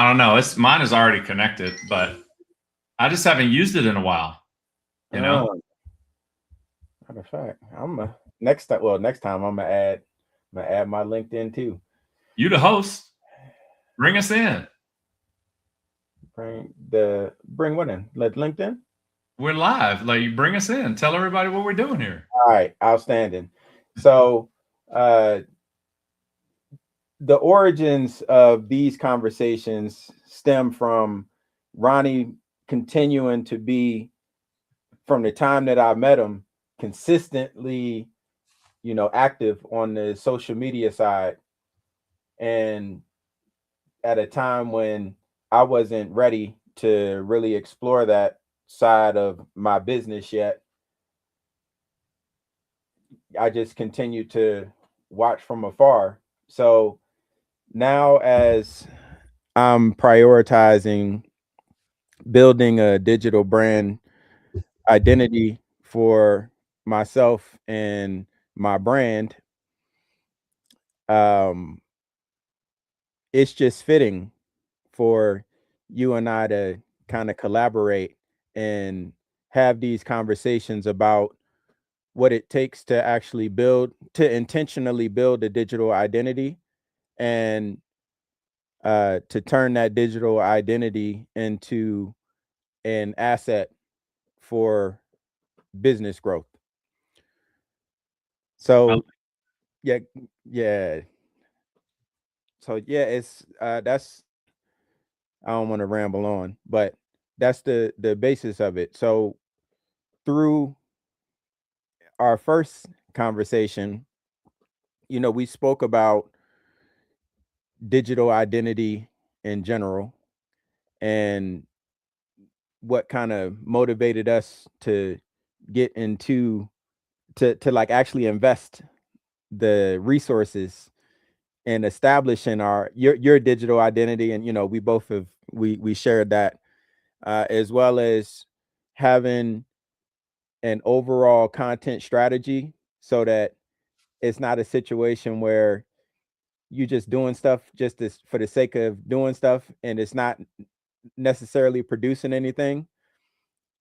I don't know. Mine is already connected, but I just haven't used it in a while. You know? Matter of fact, next time. Well, next time I'm gonna add my LinkedIn too. You the host. Bring us in. Bring what in? Let LinkedIn. We're live. Like, bring us in. Tell everybody what we're doing here. All right, outstanding. So, uh, the origins of these conversations stem from Ronnie continuing to be, from the time that I met him, consistently, active on the social media side, and at a time when I wasn't ready to really explore that side of my business yet. I just continued to watch from afar. So now, as I'm prioritizing building a digital brand identity for myself and my brand, um, it's just fitting for you and I to kind of collaborate and have these conversations about what it takes to actually intentionally build a digital identity, and to turn that digital identity into an asset for business growth. So yeah, yeah. So yeah, it's that's I don't want to ramble on, but that's the basis of it. So through our first conversation, we spoke about digital identity in general, and what kind of motivated us to get into to like actually invest the resources in establishing your digital identity. And we both we shared that, as well as having an overall content strategy, so that it's not a situation where you just doing stuff just as for the sake of doing stuff, and it's not necessarily producing anything.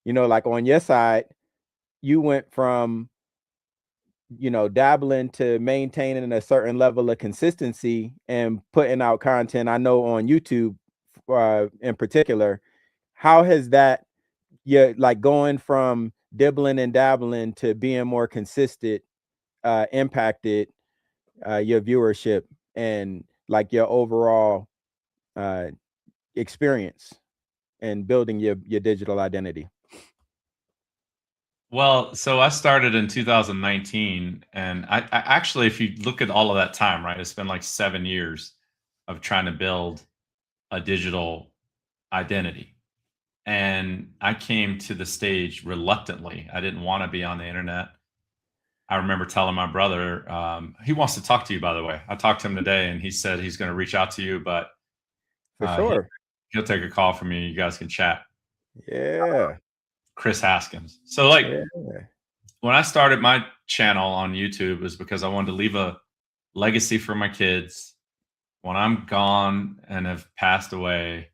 Like on your side, you went from dabbling to maintaining a certain level of consistency and putting out content. I know on YouTube, in particular, how has that, yeah, like going from dibbling and dabbling to being more consistent, impacted your viewership and like your overall uh, experience in building your digital identity? Well, so I started in 2019, and I actually, if you look at all of that time, right, it's been like 7 years of trying to build a digital identity. And I came to the stage reluctantly. I didn't want to be on the internet. I remember telling my brother, he wants to talk to you, by the way. I talked to him today, and he said he's going to reach out to you, but For uh, he, sure. he'll take a call from you. You guys can chat. Yeah. Chris Haskins. So, like, Yeah. when I started my channel on YouTube, it was because I wanted to leave a legacy for my kids. When I'm gone and have passed away,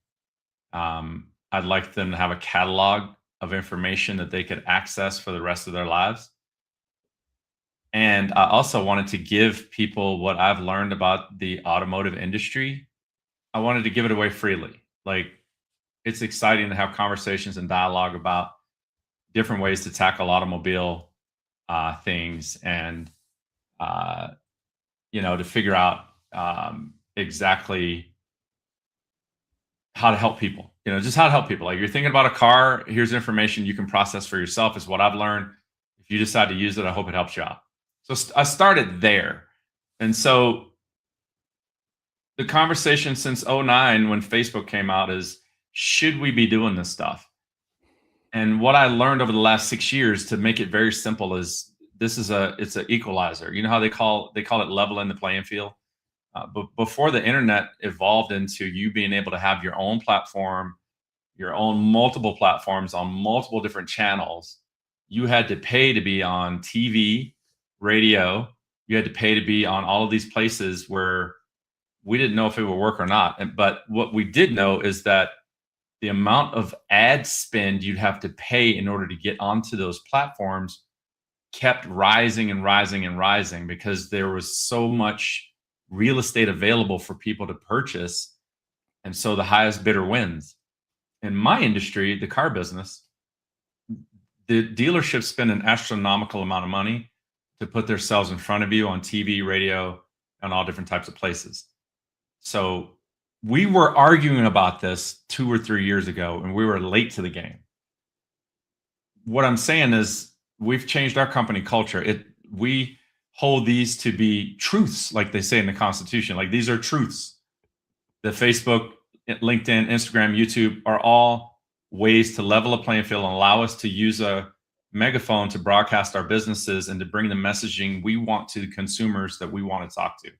I'd like them to have a catalog of information that they could access for the rest of their lives. And I also wanted to give people what I've learned about the automotive industry. I wanted to give it away freely. Like, it's exciting to have conversations and dialogue about different ways to tackle automobile things, and uh, to figure out exactly how to help people. Just how to help people. Like, you're thinking about a car, here's information you can process for yourself, is what I've learned. If you decide to use it, I hope it helps you out. So I started there. And so the conversation since '09, when Facebook came out, is, should we be doing this stuff? And what I learned over the last 6 years, to make it very simple, is it's an equalizer. You know how they call it leveling the playing field? But before the internet evolved into you being able to have your own platform, your own multiple platforms on multiple different channels, you had to pay to be on TV, radio. You had to pay to be on all of these places where we didn't know if it would work or not. But what we did know is that the amount of ad spend you'd have to pay in order to get onto those platforms kept rising and rising and rising because there was so much real estate available for people to purchase. And so the highest bidder wins. In my industry, the car business, the dealerships spend an astronomical amount of money to put themselves in front of you on TV, radio, and all different types of places. So we were arguing about this 2 or 3 years ago, and we were late to the game. What I'm saying is we've changed our company culture. We hold these to be truths, like they say in the Constitution. Like, these are truths. The Facebook, LinkedIn, Instagram, YouTube are all ways to level a playing field and allow us to use a megaphone to broadcast our businesses and to bring the messaging we want to the consumers that we want to talk to.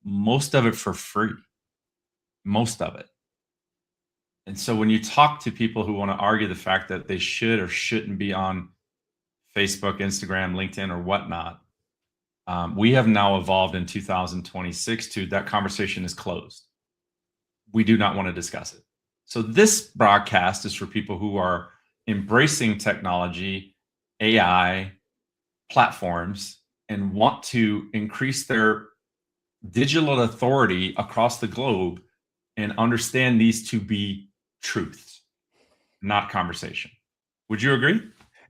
Most of it for free. Most of it. And so when you talk to people who want to argue the fact that they should or shouldn't be on Facebook, Instagram, LinkedIn, or whatnot, we have now evolved in 2026 to that conversation is closed. We do not want to discuss it. So this broadcast is for people who are embracing technology, AI, platforms, and want to increase their digital authority across the globe and understand these to be truths, not conversation. Would you agree?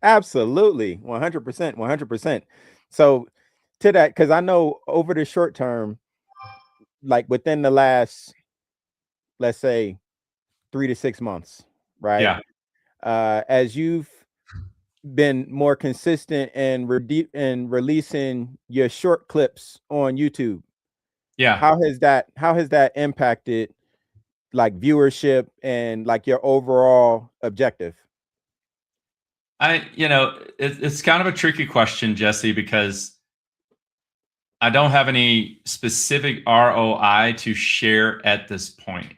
Absolutely. 100%. 100%. So to that, because I know over the short term, like within the last, let's say 3 to 6 months, right? Yeah. As you've been more consistent and releasing your short clips on YouTube, Yeah. how has that impacted like viewership and like your overall objective? It's kind of a tricky question, Jesse, because I don't have any specific ROI to share at this point,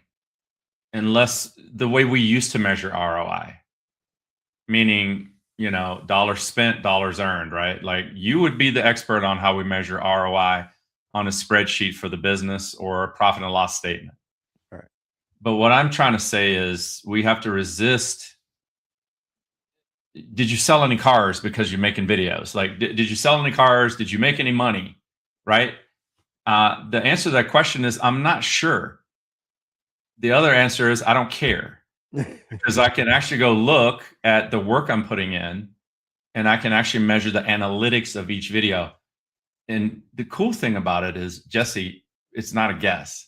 unless the way we used to measure ROI, meaning, dollars spent, dollars earned, right? Like, you would be the expert on how we measure ROI on a spreadsheet for the business or a profit and loss statement. Right. But what I'm trying to say is we have to resist. Did you sell any cars because you're making videos? Like, did you sell any cars? Did you make any money? Right? The answer to that question is I'm not sure. The other answer is I don't care, because I can actually go look at the work I'm putting in, and I can actually measure the analytics of each video. And the cool thing about it is, Jesse, it's not a guess.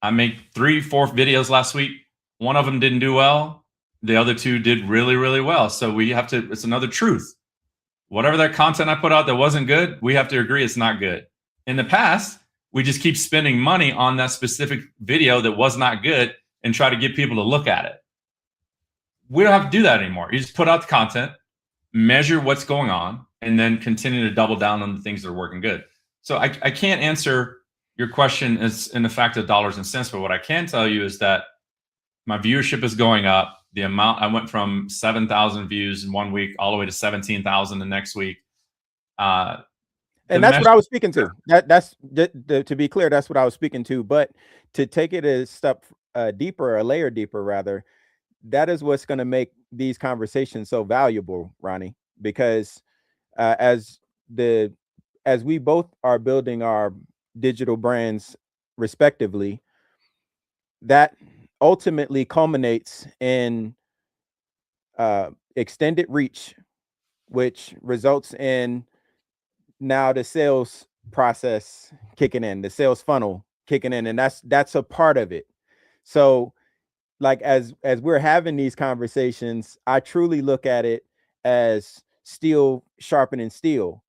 I made 3, 4 videos last week. One of them didn't do well. The other 2 did really, really well. So it's another truth. Whatever that content I put out that wasn't good, we have to agree it's not good. In the past, we just keep spending money on that specific video that was not good and try to get people to look at it. We don't have to do that anymore. You just put out the content, measure what's going on, and then continue to double down on the things that are working good. So I can't answer your question is in the fact of dollars and cents, but what I can tell you is that my viewership is going up. The amount, I went from 7,000 views in 1 week all the way to 17,000 the next week. And that's what I was speaking to. That's to be clear, that's what I was speaking to. But to take it a step deeper, a layer deeper, rather, that is what's going to make these conversations so valuable, Ronnie, because as we both are building our digital brands respectively, that ultimately culminates in extended reach, which results in now the sales process kicking in, the sales funnel kicking in, and that's a part of it. So like as we're having these conversations, I truly look at it as steel sharpening steel,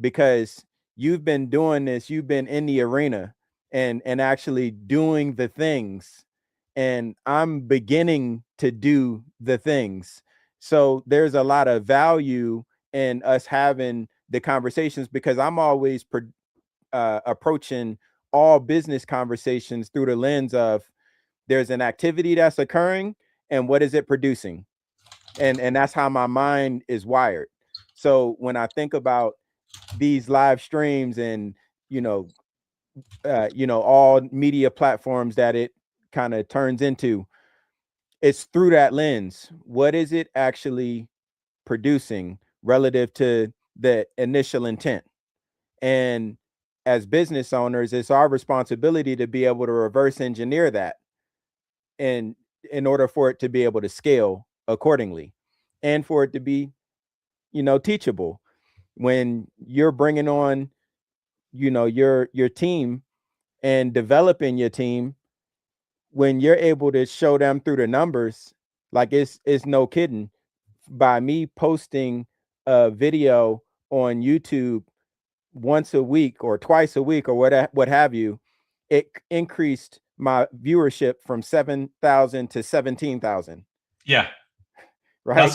because you've been doing this, you've been in the arena and actually doing the things, and I'm beginning to do the things. So there's a lot of value in us having the conversations, because I'm always approaching all business conversations through the lens of there's an activity that's occurring and what is it producing, and that's how my mind is wired. So when I think about these live streams and all media platforms that it kind of turns into. It's through that lens. What is it actually producing relative to the initial intent? And as business owners, it's our responsibility to be able to reverse engineer that, and in order for it to be able to scale accordingly, and for it to be, teachable. When you're bringing on, your team and developing your team, when you're able to show them through the numbers, like it's no kidding. By me posting a video on YouTube once a week or twice a week or what have you, it increased my viewership from 7,000 to 17,000. Yeah. Right.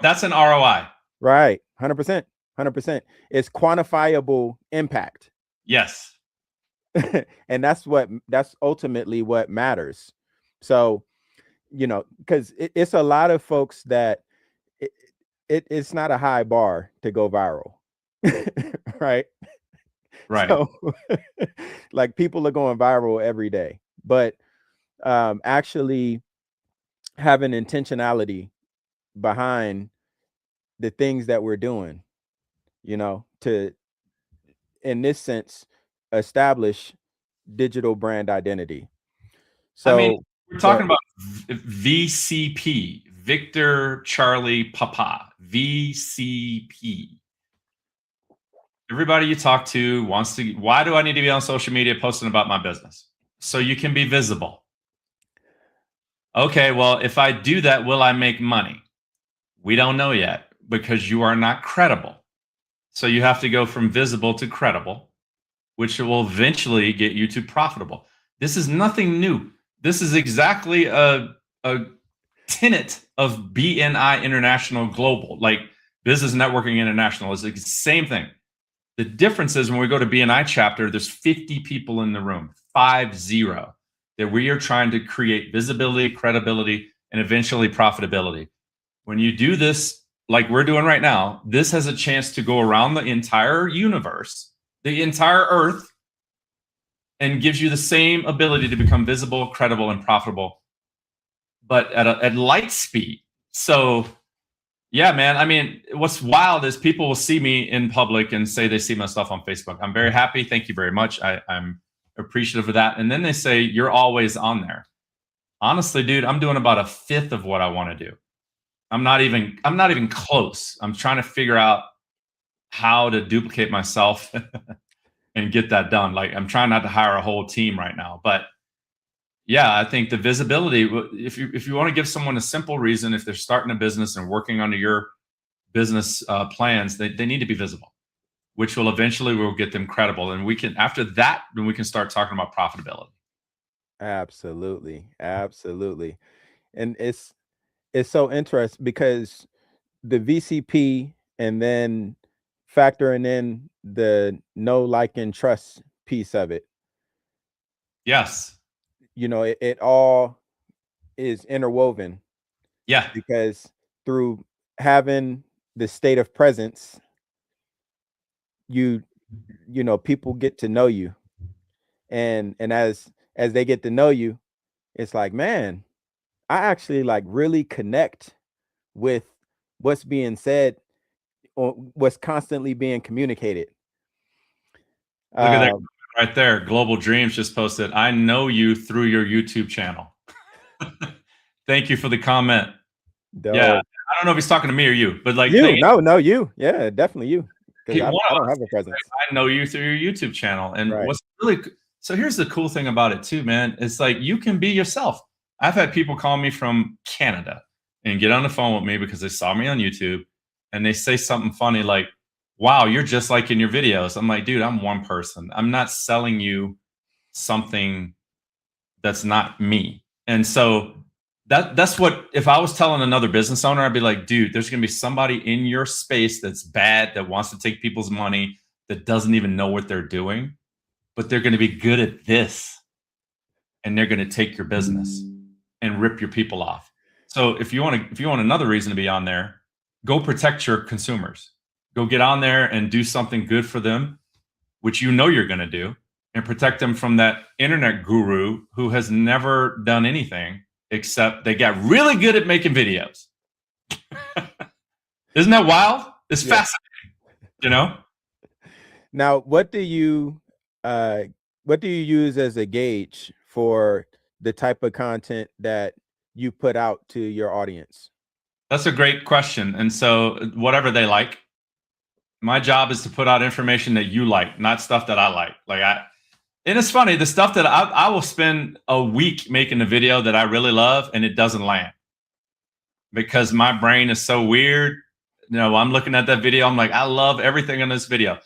That's an ROI. Right. 100%. 100%. It's quantifiable impact. Yes. And that's ultimately what matters. So, because it's a lot of folks that it's not a high bar to go viral. Right. Right. So like people are going viral every day, but actually having intentionality behind the things that we're doing, to, in this sense, establish digital brand identity. So I mean, we're talking about VCP, Victor Charlie Papa, VCP. Everybody you talk to wants to, why do I need to be on social media posting about my business? So you can be visible. Okay, well, if I do that, will I make money? We don't know yet because you are not credible. So you have to go from visible to credible, which will eventually get you to profitable. This is nothing new. This is exactly a tenet of BNI International Global, like Business Networking International is the same thing. The difference is when we go to BNI chapter, there's 50 people in the room, 50, that we are trying to create visibility, credibility, and eventually profitability. When you do this, like we're doing right now, this has a chance to go around the entire universe, the entire earth, and gives you the same ability to become visible, credible, and profitable, but at light speed. So yeah, man. I mean, what's wild is people will see me in public and say they see my stuff on Facebook. I'm very happy. Thank you very much. I'm appreciative of that. And then they say, you're always on there. Honestly, dude, I'm doing about a fifth of what I want to do. I'm not even close. I'm trying to figure out how to duplicate myself and get that done. Like I'm trying not to hire a whole team right now, but yeah, I think the visibility, if you want to give someone a simple reason, if they're starting a business and working under your business plans, they need to be visible, which will eventually will get them credible. And we can, after that, then we can start talking about profitability. Absolutely. Absolutely. And it's so interesting because the VCP and then factoring in the know, like, and trust piece of it, Yes. it all is interwoven. Yeah. Because through having the state of presence, people get to know you, and as they get to know you, it's like, man, I actually like really connect with what's being said or what's constantly being communicated. Look at that right there. Global Dreams just posted, I know you through your YouTube channel. Thank you for the comment. Dope. Yeah. I don't know if he's talking to me or you, but like you. No, you. Yeah, definitely you. Because I don't have a presence. I know you through your YouTube channel. And Right. what's really, so here's the cool thing about it too, man. It's like you can be yourself. I've had people call me from Canada and get on the phone with me because they saw me on YouTube and they say something funny like, wow, you're just like in your videos. I'm like, dude, I'm one person. I'm not selling you something that's not me. And so that's what, if I was telling another business owner, I'd be like, dude, there's going to be somebody in your space that's bad, that wants to take people's money, that doesn't even know what they're doing, but they're going to be good at this. And they're going to take your business and rip your people off. So if you want another reason to be on there, go protect your consumers. Go get on there and do something good for them, which you know you're going to do. and protect them from that internet guru who has never done anything except they got really good at making videos. Isn't that wild? It's fascinating, you know? Now, what do you use as a gauge for the type of content that you put out to your audience? That's a great question. And so whatever they like, my job is to put out information that you like, not stuff that I like. And it's funny, the stuff that I will spend a week making a video that I really love and it doesn't land because my brain is so weird. You know, I'm looking at that video. I'm like, I love everything in this video.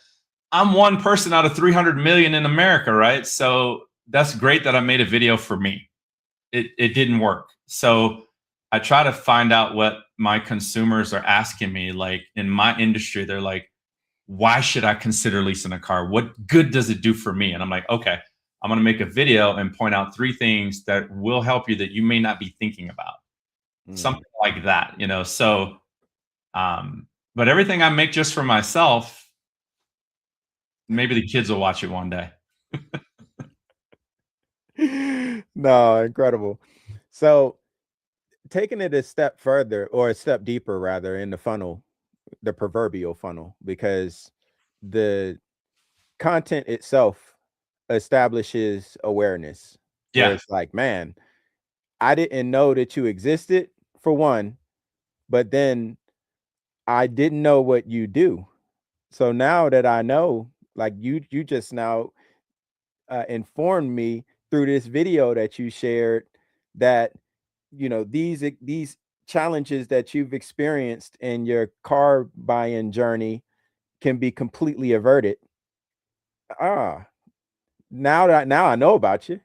I'm one person out of 300 million in America, right? So that's great that I made a video for me. It didn't work. So I try to find out what my consumers are asking me. Like in my industry, they're like, why should I consider leasing a car? What good does it do for me? And I'm like, okay, I'm going to make a video and point out 3 things that will help you that you may not be thinking about. Something like that, you know? So, but everything I make just for myself, maybe the kids will watch it one day. No, incredible. So taking it a step further, or a step deeper rather, in the funnel, the proverbial funnel, because the content itself establishes awareness. Where Yeah. it's like, man, I didn't know that you existed, for one, but then I didn't know what you do. So now that I know, like you just now informed me through this video that you shared that, you know, these challenges that you've experienced in your car buying journey can be completely averted. Now I know about you.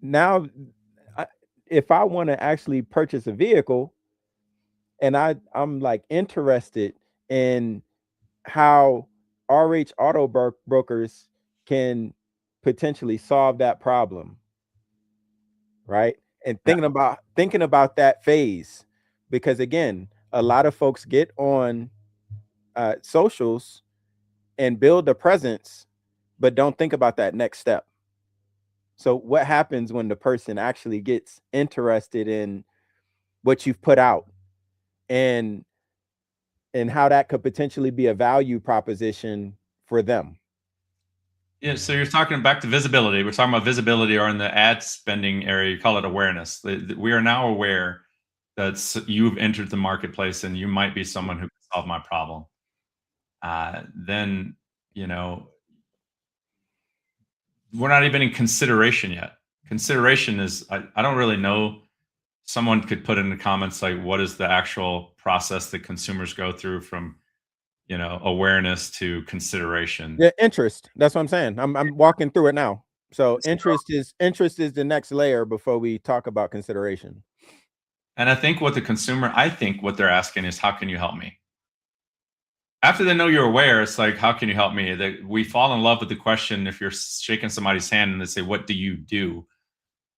Now, if I want to actually purchase a vehicle and I'm like interested in how RH Autobrokers can potentially solve that problem, right? And thinking about that phase, because again, a lot of folks get on socials and build a presence, but don't think about that next step. So what happens when the person actually gets interested in what you've put out, and how that could potentially be a value proposition for them? Yeah, so you're talking back to visibility. We're talking about visibility, or in the ad spending area, you call it awareness. We are now aware that you've entered the marketplace and you might be someone who can solve my problem. Then, you know, we're not even in consideration yet. Consideration is, I don't really know. Someone could put in the comments, like, what is the actual process that consumers go through from, you know, awareness to consideration? Yeah, interest. That's what I'm saying. I'm walking through it now. So interest is the next layer before we talk about consideration. And I think what they're asking is, how can you help me? After they know you're aware, it's like, how can you help me? We fall in love with the question. If you're shaking somebody's hand and they say, what do you do?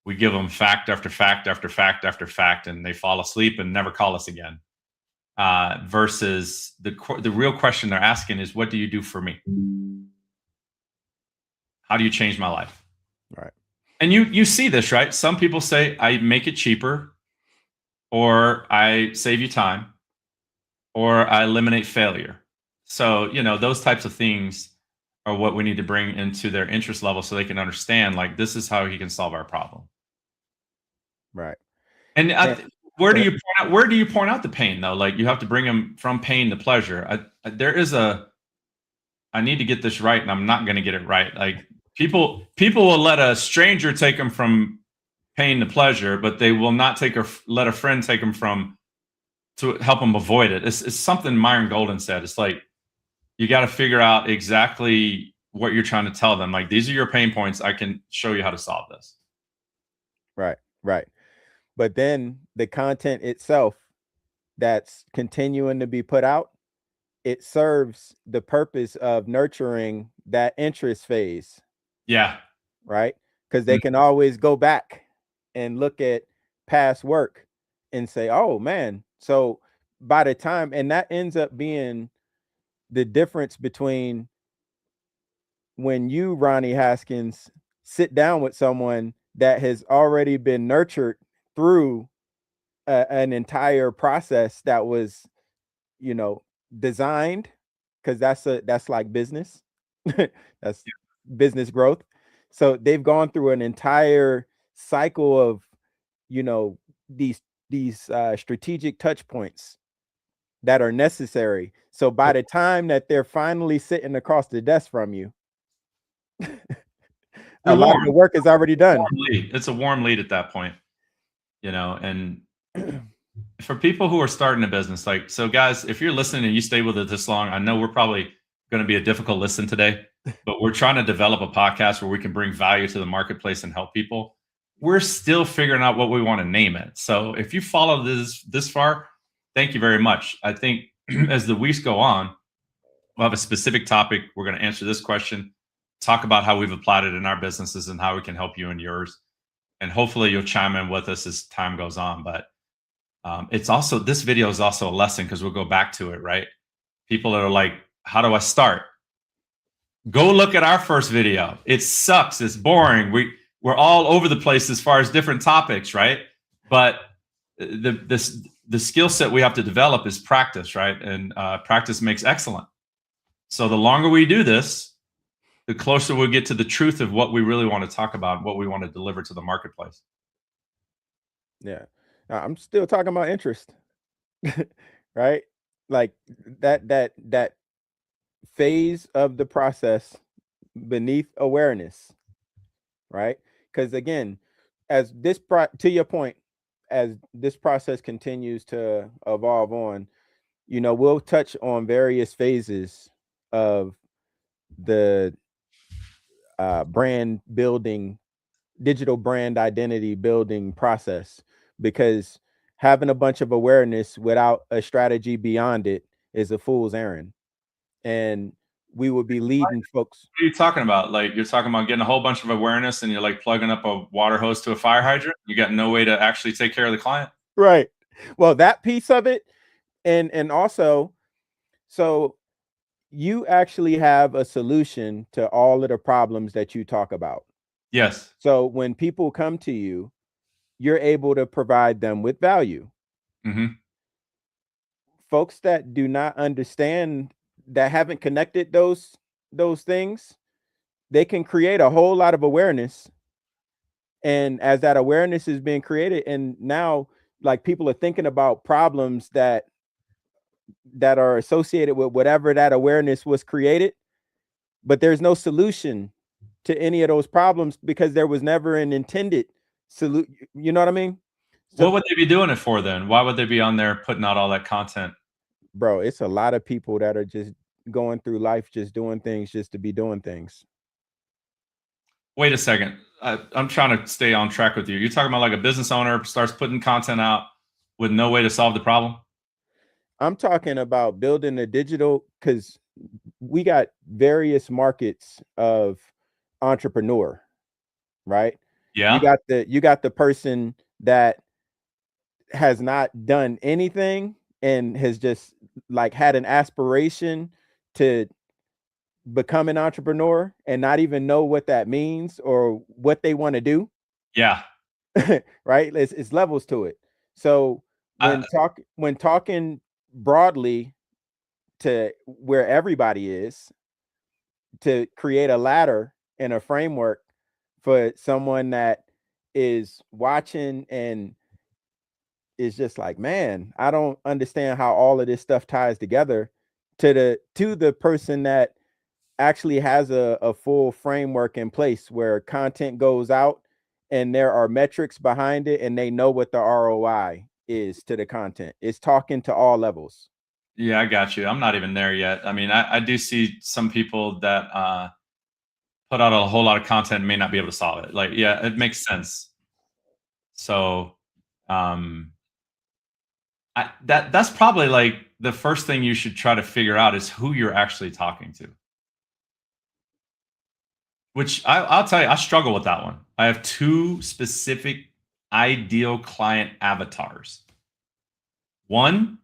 We give them fact after fact after fact after fact, and they fall asleep and never call us again. Versus the real question they're asking is, what do you do for me? How do you change my life? Right. And you see this, right? Some people say, I make it cheaper, or I save you time, or I eliminate failure. So, you know, those types of things are what we need to bring into their interest level so they can understand, like, this is how he can solve our problem. Right. And where do you point out the pain, though? Like, you have to bring them from pain to pleasure. I need to get this right, and I'm not going to get it right. Like, people will let a stranger take them from pain to pleasure, but they will not let a friend take them to help them avoid it. It's something Myron Golden said. It's like, you got to figure out exactly what you're trying to tell them. Like, these are your pain points. I can show you how to solve this. Right. Right. But then the content itself that's continuing to be put out, it serves the purpose of nurturing that interest phase. Yeah. Right. Because they can always go back and look at past work and say, oh man. So by the time, and that ends up being the difference between when you, Ronnie Haskins, sit down with someone that has already been nurtured through an entire process that was, you know, designed, because that's like business. That's business growth. So they've gone through an entire cycle of, you know, these strategic touch points that are necessary. So by the time that they're finally sitting across the desk from you, a You're lot of warm. the work is already done. Warm lead. It's a warm lead at that point, and for people who are starting a business, like, so guys, if you're listening and you stay with it this long, I know we're probably going to be a difficult listen today, but we're trying to develop a podcast where we can bring value to the marketplace and help people. We're still figuring out what we want to name it. So if you follow this far, thank you very much. I think as the weeks go on, we'll have a specific topic. We're going to answer this question, talk about how we've applied it in our businesses and how we can help you in yours. And hopefully you'll chime in with us as time goes on. But it's also, this video is also a lesson, because we'll go back to it, right? People that are like, how do I start? Go look at our first video. It sucks. It's boring. We're all over the place as far as different topics, right? But the skill set we have to develop is practice, right? And practice makes excellent. So the longer we do this, the closer we'll get to the truth of what we really want to talk about, what we want to deliver to the marketplace. Yeah. I'm still talking about interest. Right? Like that phase of the process beneath awareness, right? Because again, as this to your point, as this process continues to evolve on, you know, we'll touch on various phases of the brand building, digital brand identity building process, because having a bunch of awareness without a strategy beyond it is a fool's errand. And we would be leading folks. What are you talking about? Like, you're talking about getting a whole bunch of awareness and you're like plugging up a water hose to a fire hydrant. You got no way to actually take care of the client. Right. Well, that piece of it, and also, so you actually have a solution to all of the problems that you talk about. Yes. So when people come to you, you're able to provide them with value. Mm-hmm. Folks that do not understand, that haven't connected those things, they can create a whole lot of awareness. And as that awareness is being created, and now like people are thinking about problems that are associated with whatever that awareness was created, but there's no solution to any of those problems because there was never an intended solution. You know what I mean? So, what would they be doing it for then? Why would they be on there putting out all that content? bro, it's a lot of people that are just going through life, just doing things just to be doing things. Wait a second. I'm trying to stay on track with you. You're talking about like a business owner starts putting content out with no way to solve the problem? I'm talking about building a digital, because we got various markets of entrepreneur, right? Yeah. You got the person that has not done anything and has just like had an aspiration to become an entrepreneur and not even know what that means or what they want to do. Yeah. Right? It's levels to it. So when talking broadly to where everybody is, to create a ladder and a framework for someone that is watching and is just like, man, I don't understand how all of this stuff ties together, to the person that actually has a full framework in place where content goes out and there are metrics behind it and they know what the ROI is to the content. It's talking to all levels. Yeah, I got you. I'm not even there yet. I mean, I do see some people that put out a whole lot of content and may not be able to solve it. Like, yeah, it makes sense. So that's probably like the first thing you should try to figure out is who you're actually talking to. Which I'll tell you, I struggle with that one. I have two specific ideal client avatars. One,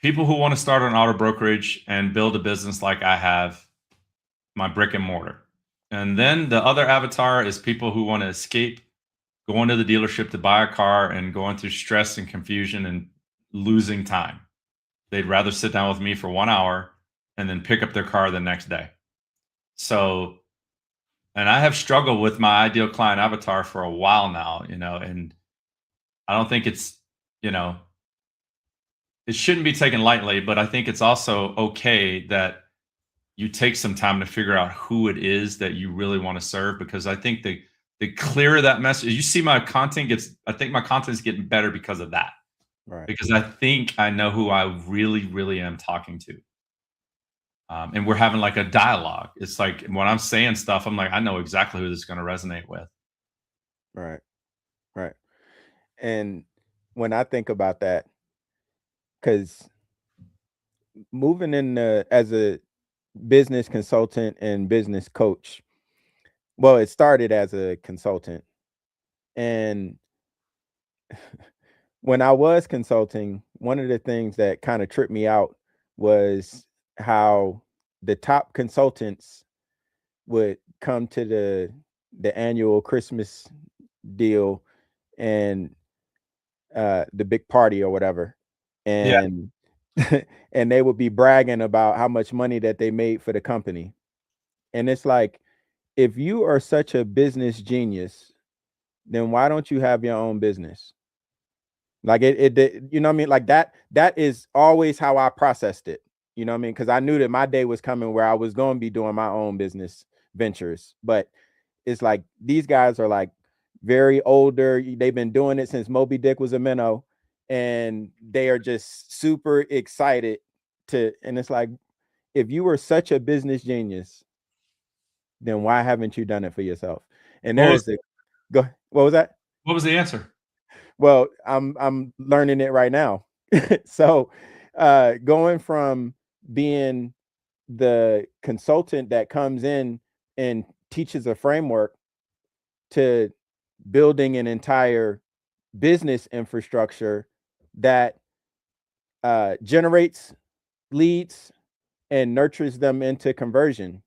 people who want to start an auto brokerage and build a business like I have, my brick and mortar. And then the other avatar is people who want to escape going to the dealership to buy a car and going through stress and confusion and losing time. They'd rather sit down with me for 1 hour and then pick up their car the next day. So, and I have struggled with my ideal client avatar for a while now, and I don't think it's, you know, it shouldn't be taken lightly, but I think it's also okay that you take some time to figure out who it is that you really want to serve, because I think the clearer that message, you see my content gets, I think my content is getting better because of that. Right. Because I think I know who I really, really am talking to. And we're having like a dialogue. It's like when I'm saying stuff, I'm like, I know exactly who this is going to resonate with. Right. Right. And when I think about that, because moving in as a business consultant and business coach, well, it started as a consultant. And when I was consulting, one of the things that kind of tripped me out was how the top consultants would come to the annual Christmas deal and the big party or whatever, Yeah. and and they would be bragging about how much money that they made for the company. And it's like, if you are such a business genius, then why don't you have your own business? Like you know what I mean? Like that is always how I processed it. You know what I mean? Because I knew that my day was coming where I was going to be doing my own business ventures. But it's like these guys are like very older. They've been doing it since Moby Dick was a minnow, and they are just super excited to. And it's like, if you were such a business genius, then why haven't you done it for yourself? And What there was is a go. What was that? what was the answer? Well, I'm learning it right now. So, going from being the consultant that comes in and teaches a framework to building an entire business infrastructure that generates leads and nurtures them into conversion.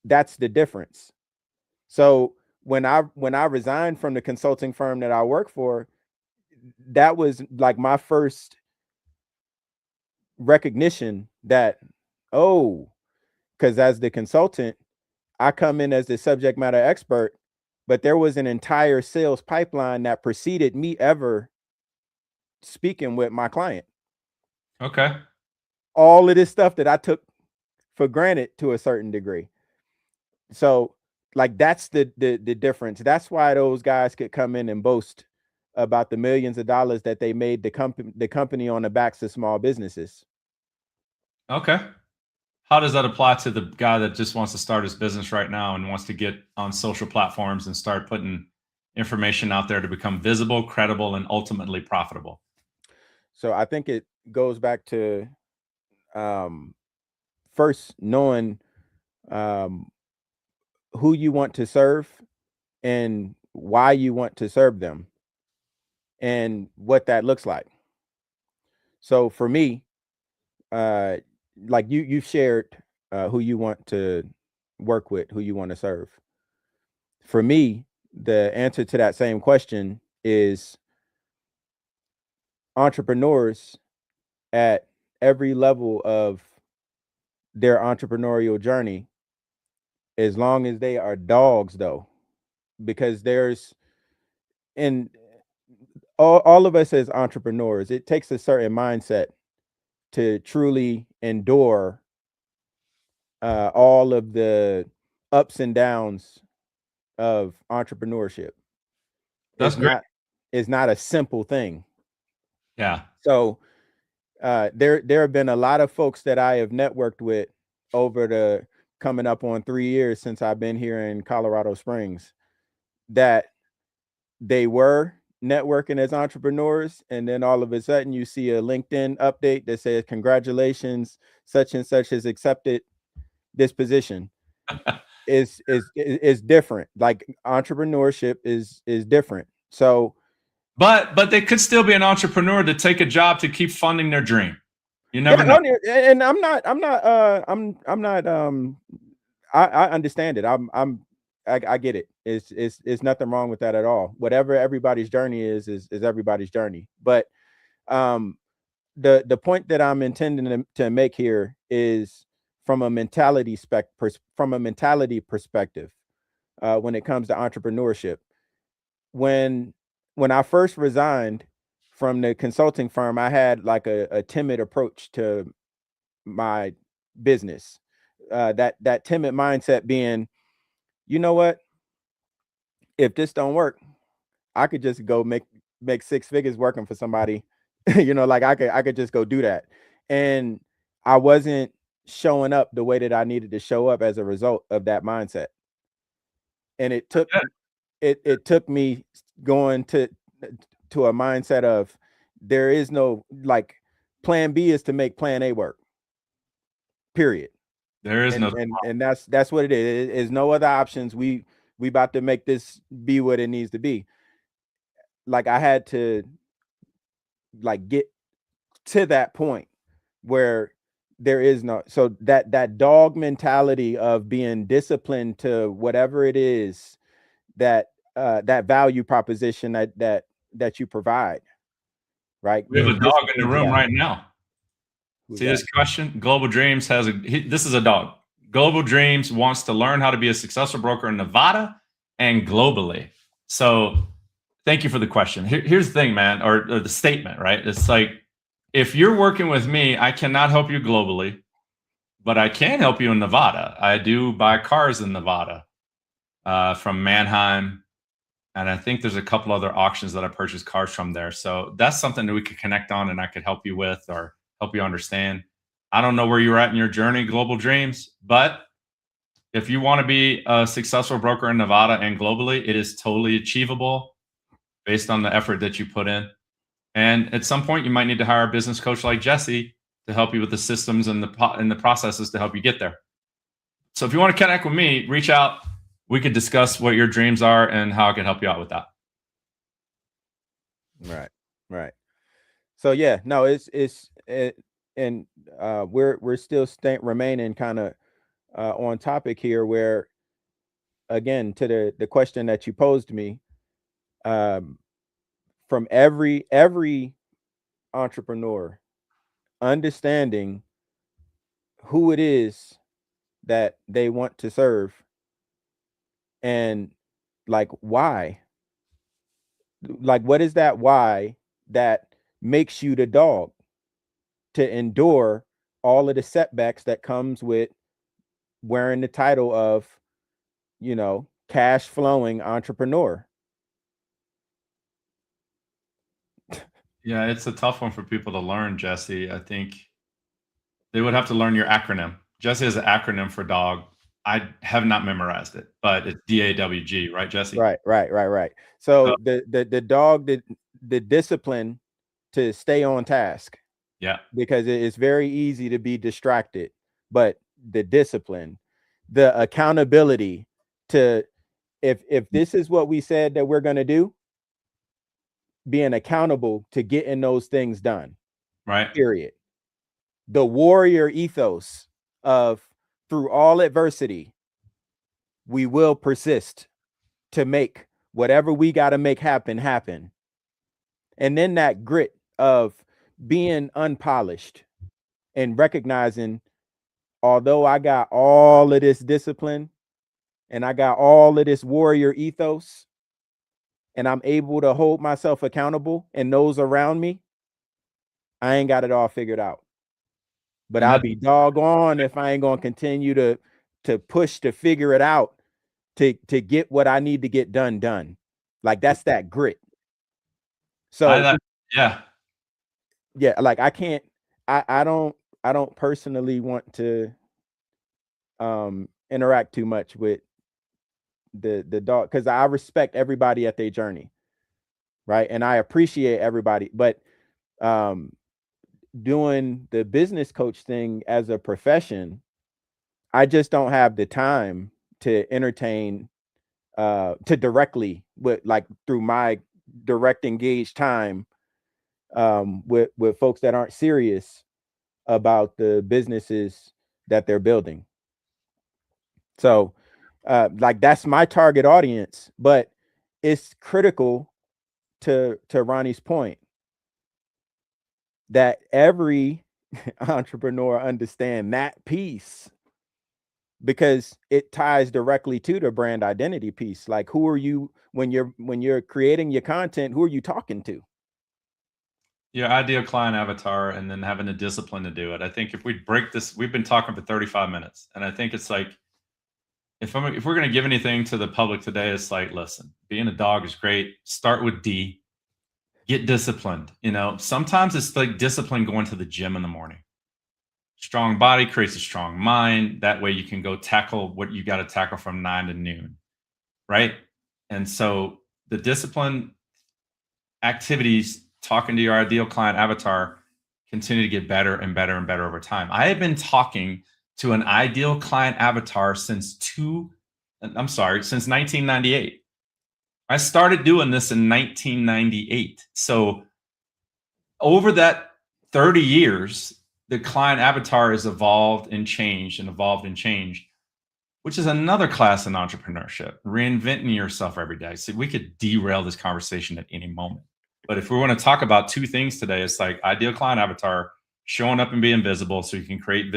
That's the difference. So when I resigned from the consulting firm that I work for, that was like my first recognition that, oh, because as the consultant, I come in as the subject matter expert, but there was an entire sales pipeline that preceded me ever speaking with my client. Okay. All of this stuff that I took for granted to a certain degree. So, like, that's the difference. That's why those guys could come in and boast about the millions of dollars that they made the company on the backs of small businesses. Okay. How does that apply to the guy that just wants to start his business right now and wants to get on social platforms and start putting information out there to become visible, credible, and ultimately profitable? So I think it goes back to um, first knowing um, who you want to serve and why you want to serve them and what that looks like. So for me, uh, like you've shared who you want to work with, who you want to serve. For me, the answer to that same question is entrepreneurs at every level of their entrepreneurial journey, as long as they are dogs, though, because there's in all of us as entrepreneurs, it takes a certain mindset to truly endure all of the ups and downs of entrepreneurship. That's It's great. not it's not a simple thing. Yeah. So there have been a lot of folks that I have networked with over the coming up on 3 years since I've been here in Colorado Springs, that they were networking as entrepreneurs, and then all of a sudden you see a LinkedIn update that says congratulations, such and such has accepted this position. Is different. Like, entrepreneurship is different. So But they could still be an entrepreneur to take a job to keep funding their dream. You yeah, never know. and I'm not I understand it. I get it. It's nothing wrong with that at all. Whatever everybody's journey is everybody's journey. But um the point that I'm intending to make here is from a from a mentality perspective, when it comes to entrepreneurship. When I first resigned from the consulting firm, I had like a timid approach to my business. That timid mindset being, you know what, if this don't work, I could just go make six figures working for somebody. Like I could just go do that. And I wasn't showing up the way that I needed to show up as a result of that mindset. And it took me going to a mindset of, there is no, like, plan B is to make plan A work. Period. There is no And that's what it is. There's no other options. We about to make this be what it needs to be. Like, I had to, like, get to that point where there is no, so that dog mentality of being disciplined to whatever it is that that value proposition that you provide, right? We have a Being dog in the disciplined to room that. right now. Who's See that? this question? Global Dreams has this is a dog. Global Dreams wants to learn how to be a successful broker in Nevada and globally. So thank you for the question. Here's the thing, man, or the statement, right? It's like, if you're working with me, I cannot help you globally, but I can help you in Nevada. I do buy cars in Nevada, from Manheim. And I think there's a couple other auctions that I purchased cars from there. So that's something that we could connect on and I could help you with or help you understand. I don't know where you're at in your journey, Global Dreams, but if you want to be a successful broker in Nevada and globally, it is totally achievable based on the effort that you put in. And at some point, you might need to hire a business coach like Jesse to help you with the systems and the processes to help you get there. So if you want to connect with me, reach out. We could discuss what your dreams are and how I can help you out with that. Right. So yeah, no, and we're still remaining kind of on topic here, where, again, to the question that you posed me, um, from every entrepreneur understanding who it is that they want to serve, and, like, why, like, what is that why that makes you the dog to endure all of the setbacks that comes with wearing the title of, cash flowing entrepreneur. Yeah, it's a tough one for people to learn, Jesse. I think they would have to learn your acronym. Jesse has an acronym for dog. I have not memorized it, but it's DAWG, right, Jesse? Right. So the dog, the discipline to stay on task, Yeah. because it's very easy to be distracted, but the discipline, the accountability to, if this is what we said that we're going to do, being accountable to getting those things done. Right. Period. The warrior ethos of, through all adversity, we will persist to make whatever we got to make happen. And then that grit of being unpolished and recognizing, although I got all of this discipline and I got all of this warrior ethos, and I'm able to hold myself accountable and those around me, I ain't got it all figured out. But I'll be doggone if I ain't gonna continue to push to figure it out, to get what I need to get done. Like, that's that grit. So yeah, like, I don't personally want to interact too much with the dog, because I respect everybody at their journey, right? And I appreciate everybody, but doing the business coach thing as a profession, I just don't have the time to entertain to directly, with, like, through my direct engaged time, with folks that aren't serious about the businesses that they're building. So like that's my target audience, but it's critical to Ronnie's point that every entrepreneur understand that piece, because it ties directly to the brand identity piece. Like, who are you when you're creating your content? Who are you talking to? Your ideal client avatar, and then having the discipline to do it. I think if we break this, we've been talking for 35 minutes, and I think it's like, if we're going to give anything to the public today, it's like, listen, being a dog is great. Start with D. Get disciplined. You know, sometimes it's like discipline going to the gym in the morning. Strong body creates a strong mind. That way you can go tackle what you got to tackle from 9 to noon, right? And so the discipline activities, talking to your ideal client avatar, continue to get better and better and better over time. I have been talking to an ideal client avatar since 1998. I started doing this in 1998. So over that 30 years, the client avatar has evolved and changed and evolved and changed, which is another class in entrepreneurship, reinventing yourself every day. So we could derail this conversation at any moment. But if we want to talk about two things today, it's like ideal client avatar, showing up and being visible so you can create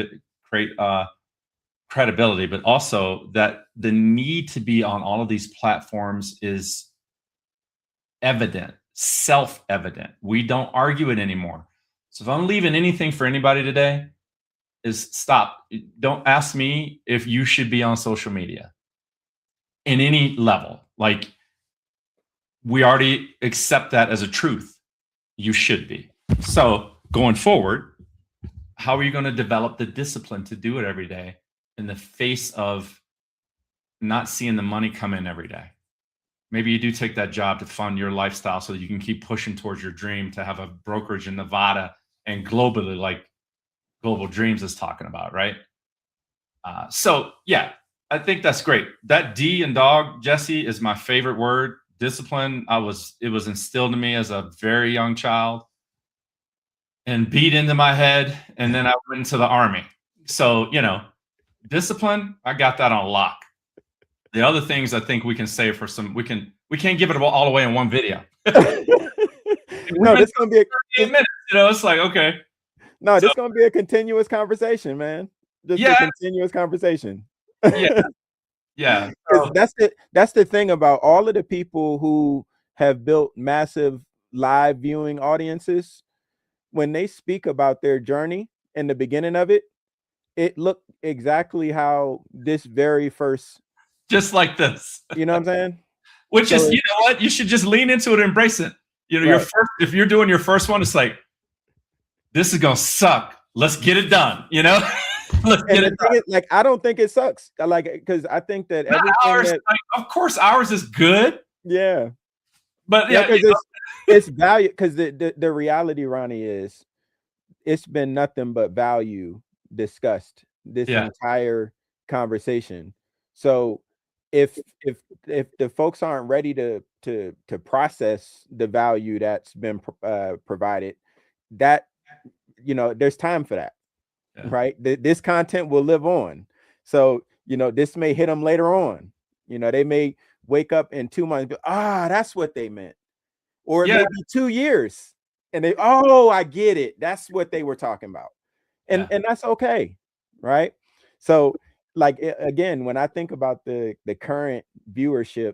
credibility, but also that the need to be on all of these platforms is evident, self-evident. We don't argue it anymore. So if I'm leaving anything for anybody today, is stop. Don't ask me if you should be on social media in any level. Like, we already accept that as a truth. You should be. So going forward, how are you going to develop the discipline to do it every day in the face of not seeing the money come in every day? Maybe you do take that job to fund your lifestyle so that you can keep pushing towards your dream to have a brokerage in Nevada and globally, like Global Dreams is talking about, right? So yeah, I think that's great. That D in dog, Jesse, is my favorite word. Discipline. It was instilled in me as a very young child and beat into my head. And then I went into the Army. So, discipline, I got that on lock. The other things I think we can say we can't give it all away in one video. No, this gonna be a minutes. It's like, okay. No, this gonna be a continuous conversation, man. Just a continuous conversation. Yeah. Yeah. So, that's the thing about all of the people who have built massive live viewing audiences. When they speak about their journey in the beginning of it, it looked exactly how this very first, just like this. You know what I'm saying? Which is, you know what? You should just lean into it and embrace it. Your first, if you're doing your first one, it's like, this is gonna suck. Let's get it done. Let's get it done. Like, I don't think it sucks. Because I think that everything of course, ours is good. Yeah, but it's value. Because the reality, Ronnie, is it's been nothing but value discussed this entire conversation. So if the folks aren't ready to process the value that's been provided, that there's time for that. Right? This content will live on. So, this may hit them later on. They may wake up in 2 months, but, that's what they meant. Or it may be 2 years and I get it. That's what they were talking about. And that's okay. Right? So, like, again, when I think about the current viewership,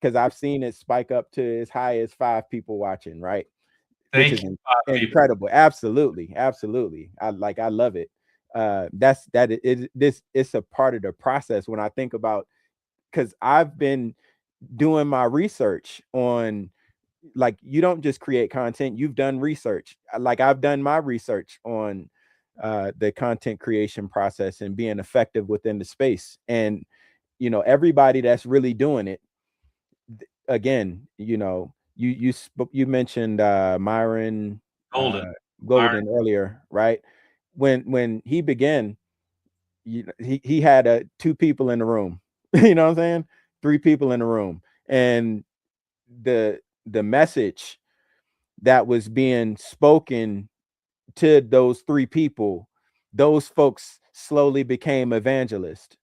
because I've seen it spike up to as high as 5 people watching, right? Which is incredible. Absolutely. I love it. It's a part of the process when I think about, because I've been doing my research on, like, you don't just create content, you've done research. Like, I've done my research on the content creation process and being effective within the space. And everybody that's really doing it, again, you mentioned Myron Golden earlier, right? When he began, he had 2 people in the room. You know what I'm saying? 3 people in the room, and the message that was being spoken to those 3 people, those folks slowly became evangelists.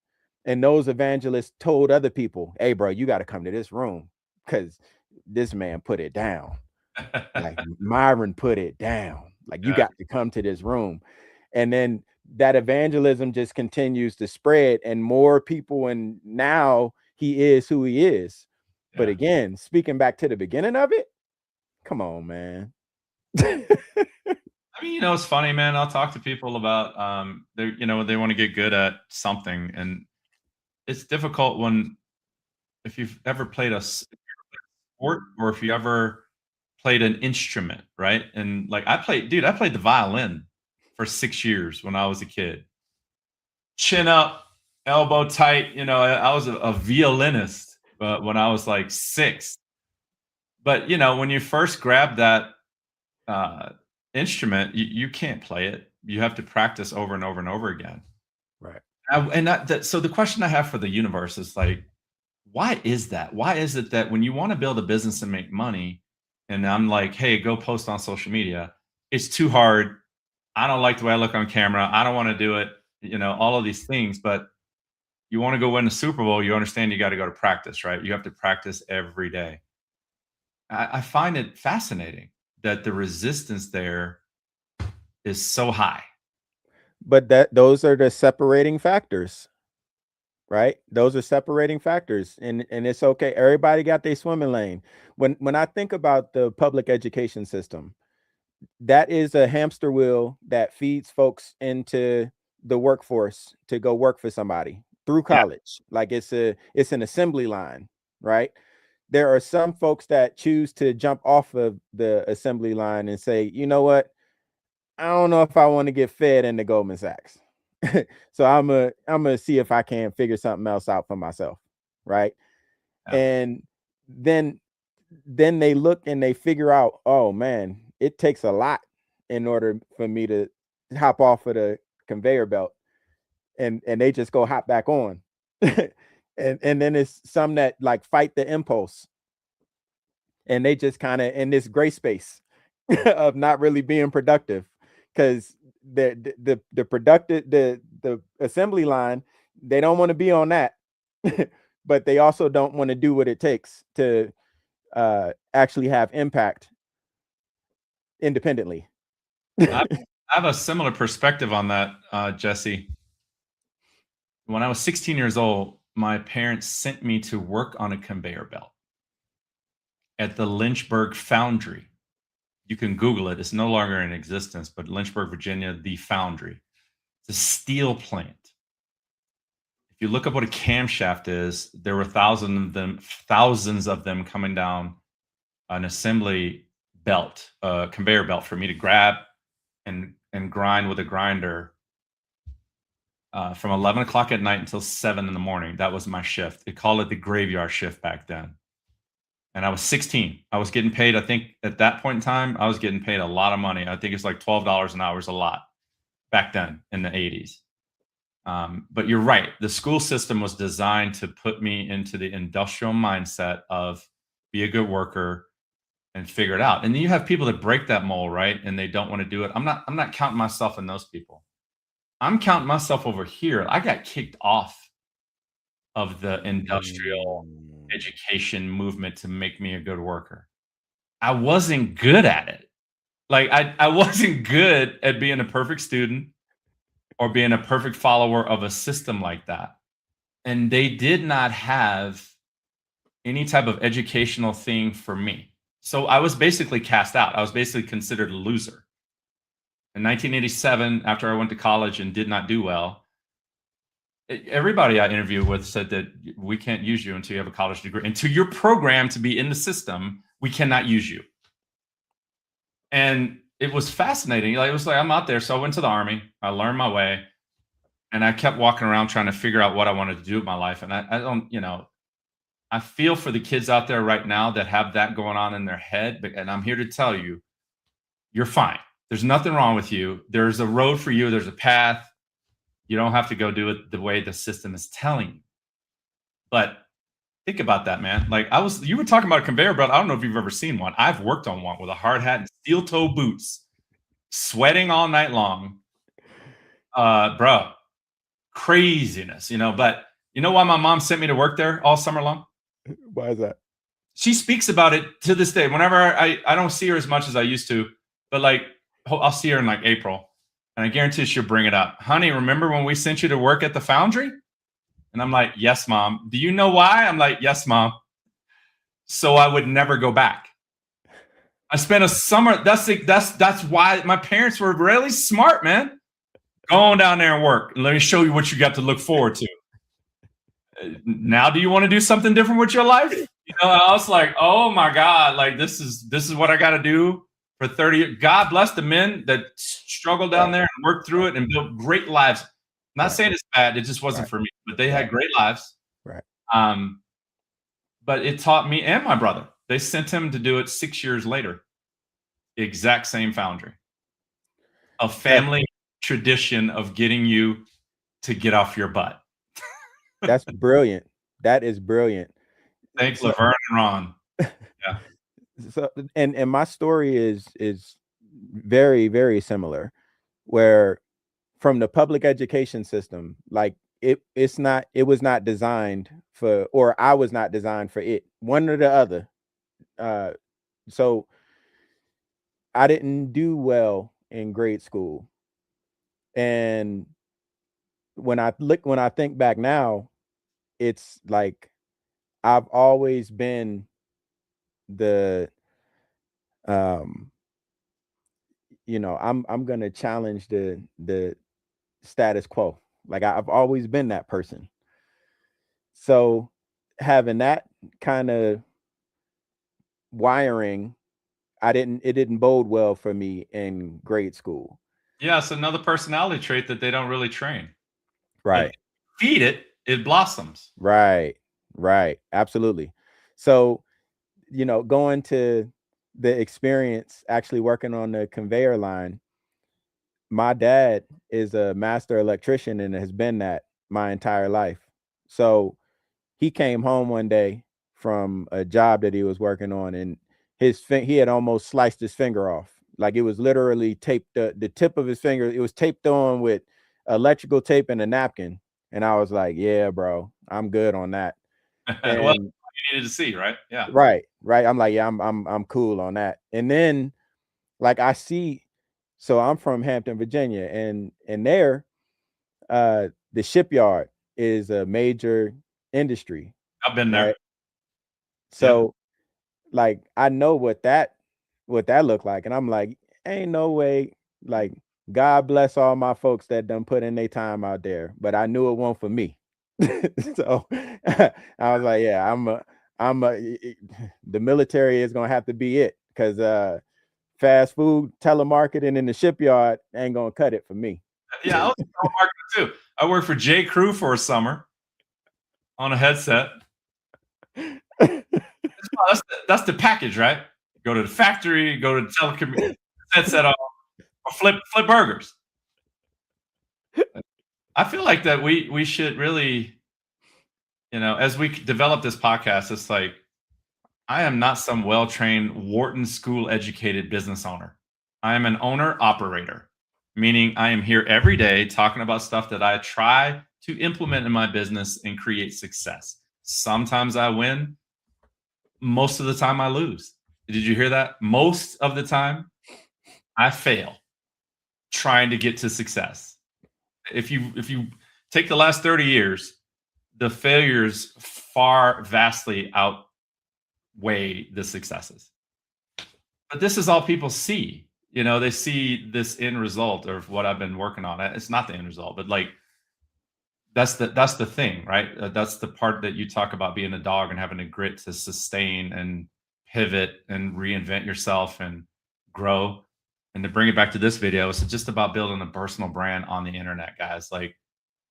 And those evangelists told other people, hey, bro, you got to come to this room because this man put it down. Like Myron put it down. Like you Yeah. got to come to this room. And then that evangelism just continues to spread, and more people, and now he is who he is. But Yeah. again, speaking back to the beginning of it, come on, man. I mean, it's funny, man. I'll talk to people about they they want to get good at something, and it's difficult when if you've ever played a sport or if you ever played an instrument, right? And like I played the violin for 6 years when I was a kid. Chin up, elbow tight. I was a violinist when I was like 6. But when you first grab that uh, instrument, you can't play it. You have to practice over and over and over again. Right. So the question I have for the universe is like, why is that? Why is it that when you want to build a business and make money, and I'm like, hey, go post on social media, it's too hard. I don't like the way I look on camera. I don't want to do it. All of these things, but you want to go win the Super Bowl, you understand you got to go to practice, right? You have to practice every day. I find it fascinating that the resistance there is so high. But those are the separating factors, right? Those are separating factors, and it's okay. Everybody got their swimming lane. When I think about the public education system, that is a hamster wheel that feeds folks into the workforce to go work for somebody through Yeah. college. Like it's an assembly line, right? There are some folks that choose to jump off of the assembly line and say, you know what? I don't know if I want to get fed into Goldman Sachs. So I'm gonna see if I can figure something else out for myself, right? Yeah. And then they look and they figure out, oh man, it takes a lot in order for me to hop off of the conveyor belt, and they just go hop back on. And then it's some that like fight the impulse, and they just kind of in this gray space of not really being productive, because the productive the assembly line, they don't want to be on that. But they also don't want to do what it takes to actually have impact independently. I have a similar perspective on that, Jesse. When I was 16 years old, my parents sent me to work on a conveyor belt at the Lynchburg Foundry. You can Google it. It's no longer in existence, but Lynchburg, Virginia, the foundry. It's a steel plant. If you look up what a camshaft is, there were thousands of them coming down an assembly belt, a conveyor belt for me to grab and grind with a grinder from 11 o'clock at night until 7 in the morning. That was my shift. They called it the graveyard shift back then. And I was 16. I was getting paid, I think at that point in time, I was getting paid a lot of money. I think it's like $12 an hour is a lot back then in the 80s. But you're right. The school system was designed to put me into the industrial mindset of be a good worker and figure it out. And then you have people that break that mold, right? And they don't want to do it. I'm not counting myself in those people. I'm counting myself over here. I got kicked off of the industrial education movement to make me a good worker. I wasn't good at it. Like I wasn't good at being a perfect student or being a perfect follower of a system like that. And they did not have any type of educational thing for me. So I was basically cast out. I was basically considered a loser. In 1987, after I went to college and did not do well, everybody I interviewed with said that we can't use you until you have a college degree. Until you're programmed to be in the system, we cannot use you. And it was fascinating. Like, it was like, I'm out there. So I went to the Army. I learned my way. And I kept walking around trying to figure out what I wanted to do with my life. And I don't, I feel for the kids out there right now that have that going on in their head. And I'm here to tell you, you're fine. There's nothing wrong with you. There's a road for you. There's a path. You don't have to go do it the way the system is telling you. But think about that, man. Like you were talking about a conveyor belt. I don't know if you've ever seen one. I've worked on one with a hard hat and steel toe boots, sweating all night long. Bro, craziness, but You know why my mom sent me to work there all summer long? Why is that? She speaks about it to this day. Whenever I don't see her as much as I used to, but like I'll see her in like April, and I guarantee she'll bring it up. Honey, remember when we sent you to work at the foundry? And I'm like, yes, mom. Do you know why? I'm like, yes, mom. So I would never go back. I spent a summer. That's why my parents were really smart, man. Go on down there and work. And let me show you what you got to look forward to. Now, do you want to do something different with your life? You know, I was like, oh my God, like this is what I got to do for 30 years. God bless the men that struggled down there and worked through it and built great lives. I'm not saying it's bad, it just wasn't for me, but they had great lives. Right. But it taught me and my brother. They sent him to do it 6 years later. Exact same foundry. A family tradition of getting you to get off your butt. That's brilliant. That is brilliant. Thanks, Laverne and Ron. Yeah. So, and my story is very, very similar, where from the public education system, like it was not designed for, or I was not designed for it, one or the other. So I didn't do well in grade school. And when I think back now, it's like I've always been the I'm gonna challenge the status quo. Like I've always been that person. So having that kind of wiring, it didn't bode well for me in grade school. Yeah, it's another personality trait that they don't really train. Right. Feed it, it blossoms. Right. Absolutely. So, going to the experience actually working on the conveyor line, my dad is a master electrician and has been that my entire life. So he came home one day from a job that he was working on, and he had almost sliced his finger off. Like it was literally taped, the tip of his finger, it was taped on with electrical tape and a napkin. And I was like, yeah, bro, I'm good on that. And Well, you needed to see, right? Yeah. Right. I'm like, yeah, I'm cool on that. And then like I see, so I'm from Hampton, Virginia, and there, the shipyard is a major industry. I've been there. Right. So like I know what that looked like. And I'm like, ain't no way, like, God bless all my folks that done put in their time out there, but I knew it wasn't for me. So I was like, yeah, the military is gonna have to be it, because fast food, telemarketing in the shipyard ain't gonna cut it for me. Yeah, I was telemarketing too. I worked for J. Crew for a summer on a headset. That's the package, right? Go to the factory, go to the telecommunications headset off, or flip burgers. I feel like that we should really, as we develop this podcast, it's like I am not some well-trained Wharton school educated business owner. I am an owner operator, meaning I am here every day talking about stuff that I try to implement in my business and create success. Sometimes I win. Most of the time I lose. Did you hear that? Most of the time I fail trying to get to success. If you take the last 30 years, the failures far vastly outweigh the successes. But this is all people see. They see this end result of what I've been working on. It's not the end result, but like that's the thing, right? That's the part that you talk about being a dog and having the grit to sustain and pivot and reinvent yourself and grow. And to bring it back to this video, it's just about building a personal brand on the internet, guys. Like,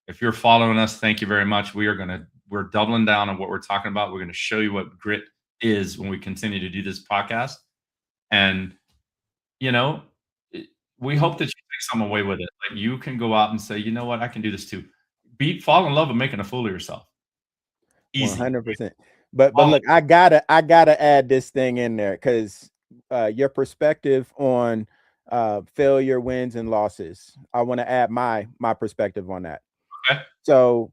if you're following us, thank you very much. We're doubling down on what we're talking about. We're going to show you what grit is when we continue to do this podcast. And, we hope that you take some away with it. Like, you can go out and say, you know what, I can do this too. Fall in love with making a fool of yourself. Easy. 100%. But look, I gotta add this thing in there, because your perspective on failure, wins, and losses. I want to add my perspective on that. Okay. So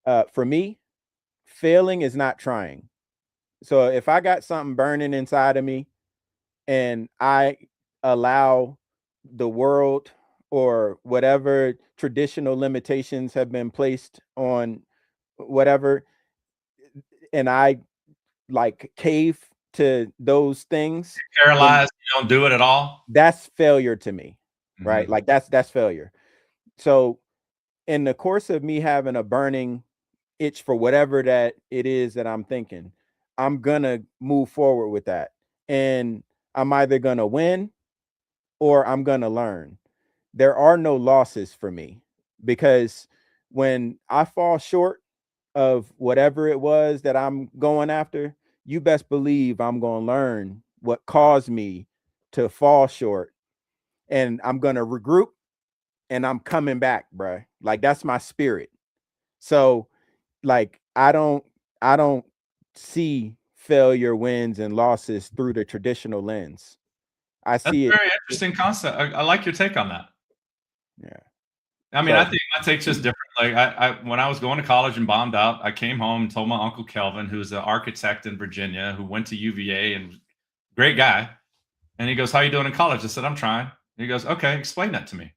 For me, failing is not trying. So if I got something burning inside of me and I allow the world or whatever traditional limitations have been placed on whatever, and I like cave to those things, then Paralyzed, you don't do it at all. that's failure to me, right? Mhm. Like that's failure. So in the course of me having a burning itch for whatever that it is that I'm thinking, I'm gonna move forward with that. And I'm either gonna win or I'm gonna learn. There are no losses for me because when I fall short of whatever it was that I'm going after, you best believe I'm gonna learn what caused me to fall short, and I'm gonna regroup and I'm coming back, bruh. Like that's my spirit. So like I don't see failure, wins, and losses through the traditional lens. I That's see a it. very interesting concept. I like your take on that. Yeah. I mean, I So think my take's just different. Like I when I was going to college and bombed out, I came home and told my uncle Kelvin, who's an architect in Virginia, who went to UVA and great guy. And he goes, "How you doing in college?" I said, "I'm trying." He goes, "Okay, explain that to me."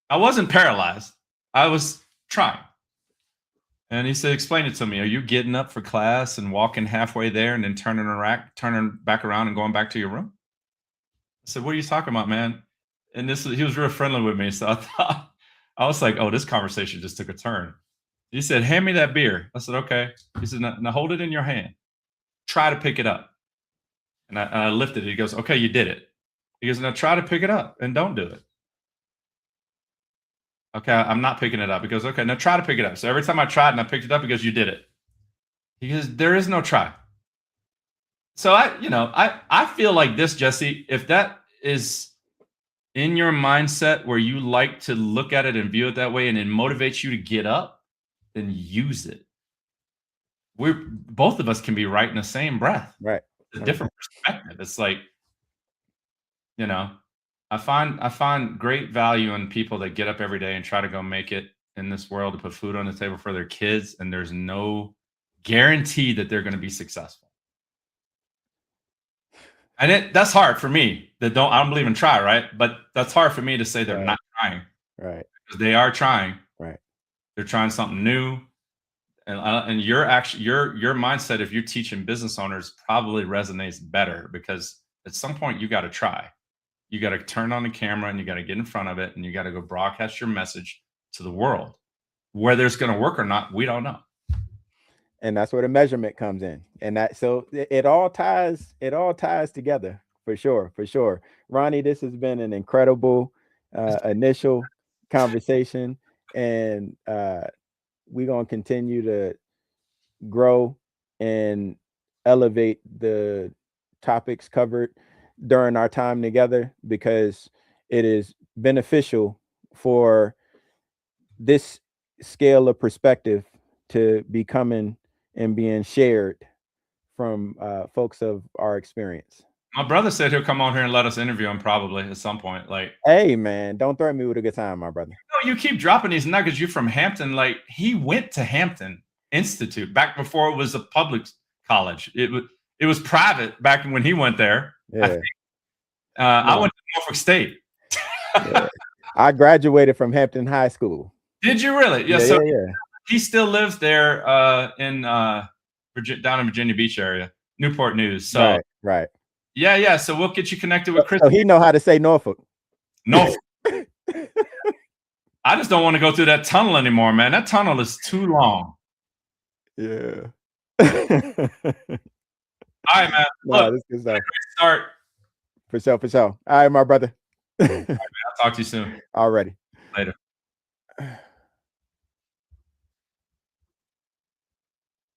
I wasn't paralyzed. I was trying. And he said, "Explain it to me. Are you getting up for class and walking halfway there and then turning back around and going back to your room?" I said, "What are you talking about, man?" And he was real friendly with me. So I thought, I was like, "Oh, this conversation just took a turn." He said, "Hand me that beer." I said, "Okay." He said, "Now hold it in your hand. Try to pick it up." And I lifted it. He goes, "Okay, you did it." He goes, "Now try to pick it up and don't do it." Okay, I'm not picking it up. He goes, "Okay, now try to pick it up." So every time I tried and I picked it up, he goes, "You did it." He goes, "There is no try." So I feel like this, Jesse, if that is in your mindset where you like to look at it and view it that way and it motivates you to get up, then use it. We're both of us can be right in the same breath. right. It's a Okay. different perspective. It's like, you know, I find great value in people that get up every day and try to go make it in this world to put food on the table for their kids, and there's no guarantee that they're going to be successful. And that's hard for me I don't believe in try, right? But that's hard for me to say they're Right. not trying Right. because they are trying. Right. They're trying something new. And your mindset, if you're teaching business owners, probably resonates better because at some point you got to try. You got to turn on the camera and you got to get in front of it and you got to go broadcast your message to the world. Whether it's going to work or not, we don't know. And that's where the measurement comes in. And that so it all ties together for sure, for sure. Ronnie, this has been an incredible initial conversation, and we're gonna continue to grow and elevate the topics covered during our time together because it is beneficial for this scale of perspective to be coming and being shared from folks of our experience. My brother said he'll come on here and let us interview him probably at some point. Like, Hey man, don't threaten me with a good time, my brother. no, you keep dropping these nuggets. You're from Hampton. Like, he went to Hampton Institute back before it was a public college. It was private back when he went there. I Yeah. think. I No, went to Norfolk State. yeah. I graduated from Hampton High School. Did you really? Yeah. Yeah, So yeah, yeah. he still lives there in down in Virginia Beach area, Newport News. So Right, right. yeah. So we'll get you connected with Chris. So he know how to say Norfolk. No, I just don't want to go through that tunnel anymore, man. That tunnel is too long. Yeah. All right, man. No, Look, this is stuff. start. For sure, for sure. All right, my brother. I'll talk to you soon. Already. Later.